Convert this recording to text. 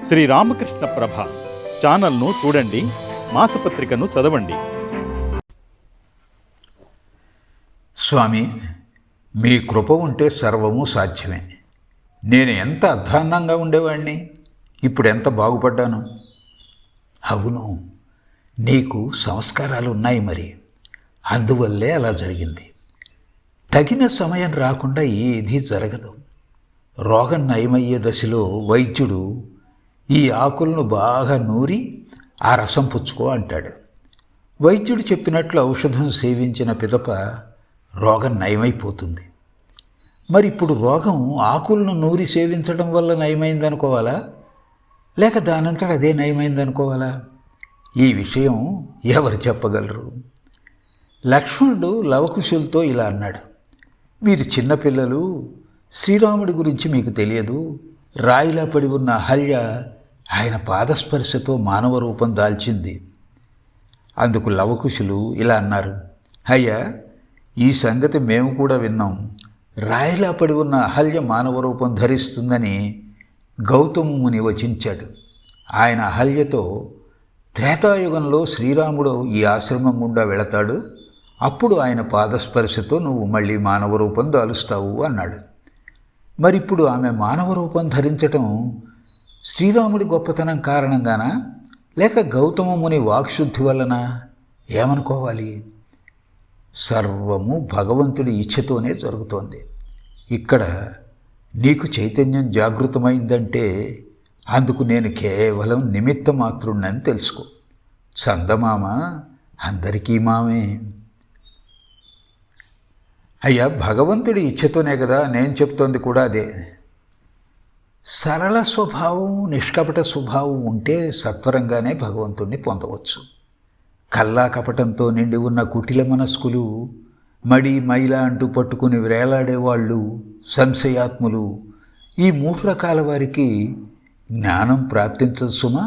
శ్రీ రామకృష్ణ ప్రభ ఛానల్ను చూడండి, మాసపత్రికను చదవండి. స్వామి, మీ కృప ఉంటే సర్వము సాధ్యమే. నేను ఎంత అధ్వాన్నంగా ఉండేవాడిని, ఇప్పుడు ఎంత బాగుపడ్డాను. అవును, నీకు సంస్కారాలు ఉన్నాయి మరి, అందువల్లే అలా జరిగింది. తగిన సమయం రాకుండా ఏదీ జరగదు. రోగం నయమయ్యే దశలో వైద్యుడు ఈ ఆకులను బాగా నూరి ఆ రసం పుచ్చుకో అంటాడు. వైద్యుడు చెప్పినట్లు ఔషధం సేవించిన పిదప రోగం నయమైపోతుంది. మరి ఇప్పుడు రోగం ఆకులను నూరి సేవించడం వల్ల నయమైందనుకోవాలా, లేక దానంతట అదే నయమైందనుకోవాలా? ఈ విషయం ఎవరు చెప్పగలరు? లక్ష్మణుడు లవకుశులతో ఇలా అన్నాడు: మీరు చిన్నపిల్లలు, శ్రీరాముడి గురించి మీకు తెలియదు. రాయిలా పడి ఉన్న అహల్య ఆయన పాదస్పర్శతో మానవ రూపం దాల్చింది. అందుకు లవకుశులు ఇలా అన్నారు: అయ్యా, ఈ సంగతి మేము కూడా విన్నాం. రాయిలా పడి ఉన్న అహల్య మానవ రూపం ధరిస్తుందని గౌతమ ముని వచించాడు. ఆయన అహల్యతో త్రేతాయుగంలో శ్రీరాముడు ఈ ఆశ్రమం గుండా వెళతాడు, అప్పుడు ఆయన పాదస్పర్శతో నువ్వు మళ్ళీ మానవ రూపం దాలుస్తావు అన్నాడు. మరిప్పుడు ఆమె మానవ రూపం ధరించటం శ్రీరాముడి గొప్పతనం కారణంగానా, లేక గౌతమ ముని వాక్శుద్ధి వలన? ఏమనుకోవాలి? సర్వము భగవంతుడి ఇచ్ఛతోనే జరుగుతోంది. ఇక్కడ నీకు చైతన్యం జాగృతమైందంటే అందుకు నేను కేవలం నిమిత్త మాత్రుణ్ణని తెలుసుకో. చందమామ అందరికీ మామే. అయ్యా, భగవంతుడి ఇచ్ఛతోనే కదా, నేను చెప్తోంది కూడా అదే. సరళ స్వభావం, నిష్కపట స్వభావం ఉంటే సత్వరంగానే భగవంతుణ్ణి పొందవచ్చు. కల్లా కపటంతో నిండి ఉన్న కుటిల మనస్కులు, మడి మైల అంటూ పట్టుకుని వేలాడేవాళ్ళు, సంశయాత్ములు, ఈ 3 రకాల వారికి జ్ఞానం ప్రాప్తించదు సుమా.